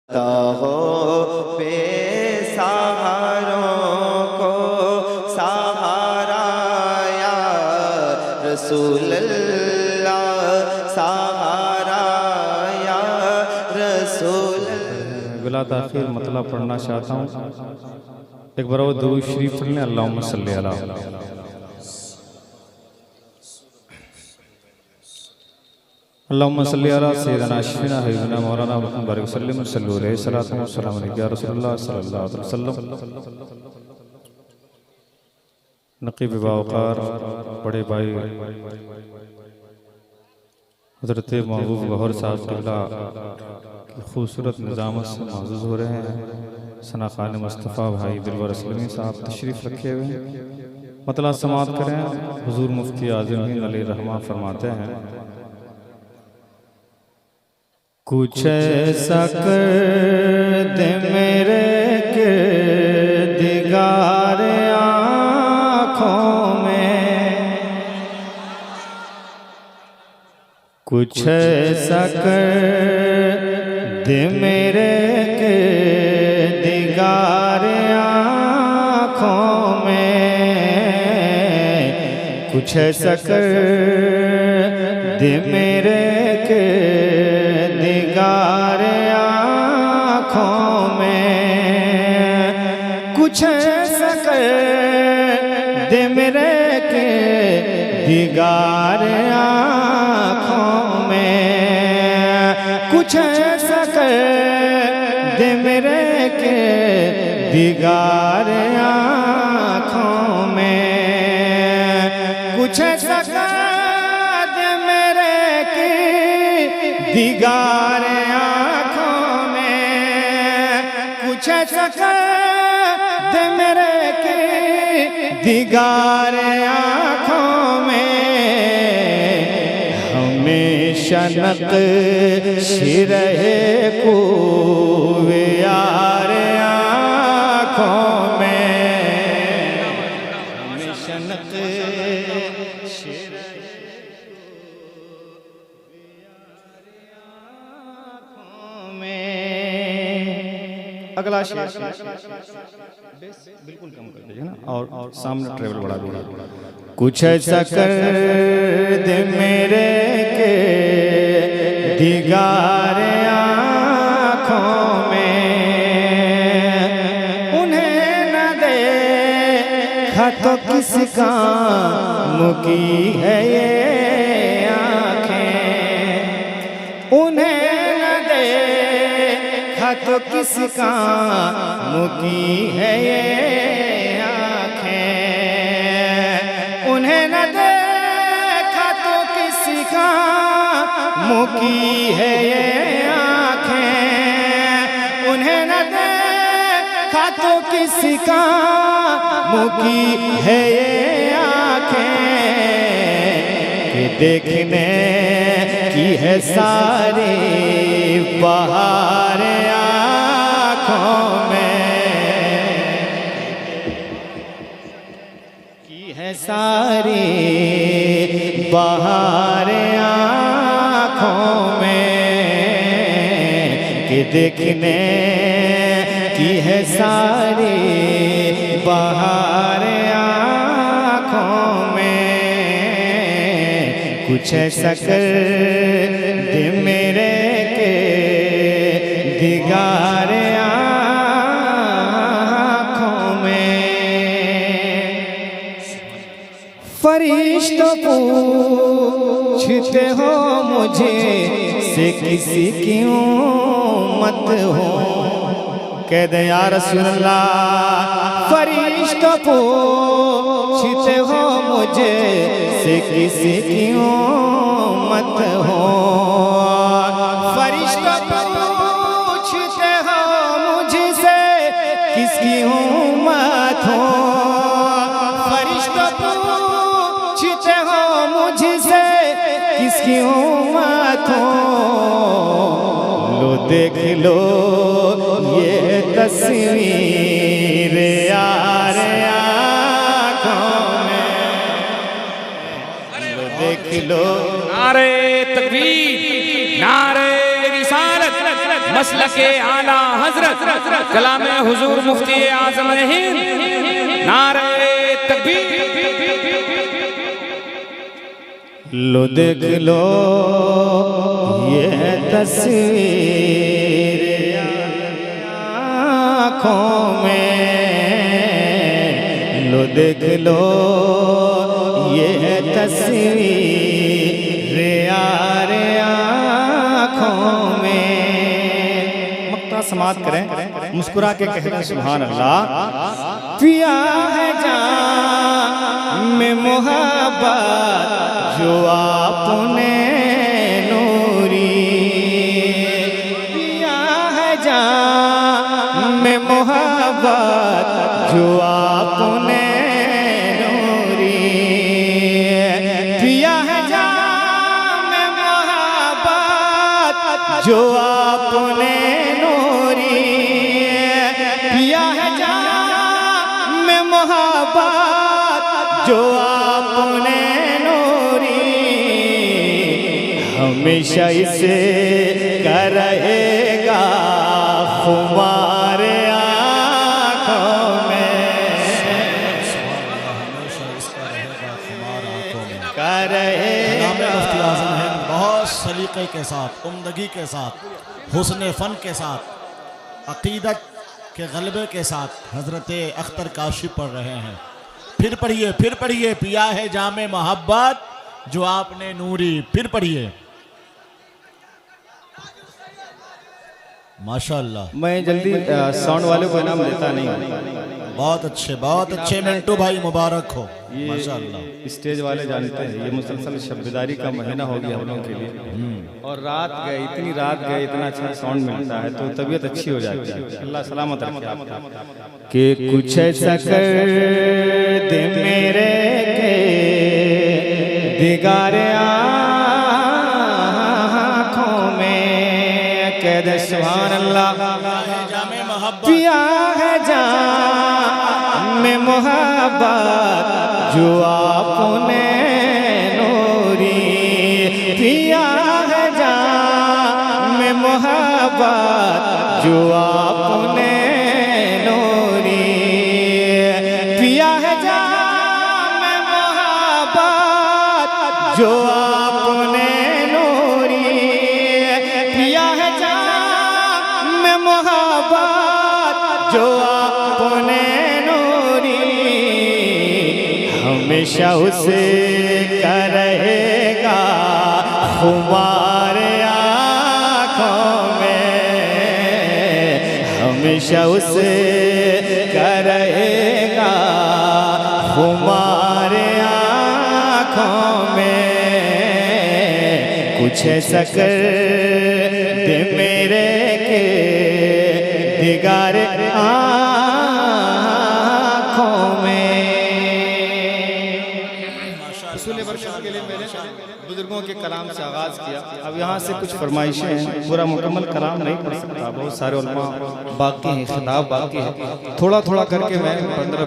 हो बेसहारों को सहारा या रसूल अल्लाह, सहारा या रसूल। बिला ताखीर मतलब पढ़ना चाहता हूँ। एक बार वो दुरूद शरीफ पढ़ लें। अल्लाहुम्मा सल्ली अला अल्लाहुम्मा सल्ली अला सय्यिदना शफीना हबीबना मौलाना मुहम्मद बारिक वसल्लम सल्लल्लाहु अलैहि वसल्लम या रसूलुल्लाह सल्लल्लाहु अलैहि वसल्लम। नकीब बावकार बड़े भाई हज़रत महबूब गौहर साहब क़िबला की खूबसूरत निज़ामत से महज़ूज़ हो रहे हैं। सना खान मुस्तफ़ा भाई दिलवर असलमी साहब तशरीफ़ रखे हुए हैं। मतला समात करें। हुज़ूर मुफ्ती आज़म अलैहिर्रहमा फरमाते हैं, कुछ ऐसा कर दे मेरे किरदिगार आँखों में, कुछ ऐसा कर दे मेरे किरदिगार आँखों में, कुछ ऐसा कर दे मेरे किरदिगार आँखों में, कुछ ऐसा कर दे मेरे किरदिगार आँखों में, कुछ ऐसा कर दे मेरे किरदिगार आँखों में, कुछ ऐसा कर दे मेरे किरदिगार आँखों में, कुछ ऐसा कर दे मेरे किरदिगार आँखों में, हमेशा नक़्श रहे खूबे यार आँखों में, हमेशा नक़्श रहे खूबे यार आँखों में। अगला शेर बिल्कुल कम कर दीजिए ना, और सामने ट्रेवल बढ़ा दीजिए। कुछ ऐसा कर दे मेरे किरदिगार आँखों में, उन्हें न देखा तो किस काम की है ये आँखें, उन्हें न देखा तो किस काम की है ये आँखें, उन्हें न देखा तो किसी काम की है ये आँखें, उन्हें न देखा तो किसी काम की है ये आँखें, कि देखने की है सारी बहार आँखों में, की है सारी बहार आँखों में, कि देखने की है सारी बहार आँखों में, कुछ ऐसा कर दे मेरे किरदिगार आँखों में। फरिश्तों पूछते हो मुझे से किसी की उम्मत हो, कह दे या रसूल अल्लाह। फरिश्तों पूछते हो मुझे से किसी की उम्मत हो, फरिश्तों पूछते हो मुझसे किसकी उम्मत हो, फरिश्तों पूछते हो मुझसे किसकी उम्मत हो, लो देख लो ये तस्वीर यार आँखों में, लो देख लो। नारे तकबीर, नारे रिसालत, मसलके आला हजरत कलामे हुजूर मुफ्ती आजम हिंद नारे तकबीर। लो देख लो ये तस्वीर आँखों में, लो देख लो ये तस्वीर यार आँखों में। मक्ता समात करें, मुस्कुरा के कहना सुभान अल्लाह। पिया है जान में मोहब्बत जो आपने नूरी, पिया है जान में मोहब्बत जो आपने नूरी, पिया है जान में मोहब्बत जो आपने नूरी, पिया है जान में मोहब्बत जो आपने नूरी, हमेशा इसे कर रहेगा खुमार आँखों में, कर रहेगा। मुफ्ती आज़म हिंद बहुत सलीके के साथ, उम्दगी के साथ, हुस्न फन के साथ, अकीदत के गलबे के साथ हजरत अख्तर काशी पढ़ रहे हैं। फिर पढ़िए पिया है जामे मोहब्बत जो आपने नूरी। फिर पढ़िए। माशाअल्लाह। मैं जल्दी साउंड वाले को इनाम देता नहीं हूँ। बहुत अच्छे मिंटू भाई, मुबारक हो। माशाअल्लाह। स्टेज वाले जानते हैं ये मुसलसल शब्दारी का महीना हो गया हम लोगों के लिए, और रात गए, इतनी रात गए, इतना अच्छा साउंड मिलता है तो तबीयत अच्छी हो जाती है। अल्लाह सलामत रखे आपको। कि कुछ ऐसा कर दे मेरे के दिगारे आँखों में, कह दे सुभान अल्लाह। जामे मोहब्बत पिया है जान में मोहब्बत जो आपने नूरी, पिया है जान में मोहब्बत जो आपने नूरी, पिया है जान में मोहब्बत जो आपने नूरी, पिया है जान में मोहब्बत जो आपने नूरी, हमेशा उसे कर रहेगा खुमार आँखों में, हमेशा उसे कर रहेगा खुमार आँखों में। कुछ ऐसा कर दे मेरे के दिगार आँखों में। रसूल बरकत के लिए मैंने बुजुर्गों के कलाम से आगाज़ किया। अब यहाँ से कुछ फरमाइशें हैं, पूरा मुकम्मल कलाम नहीं पढ़ सकता, बहुत सारे उलमा बाकी हैं, खिताब बाकी है, थोड़ा थोड़ा करके मैं 15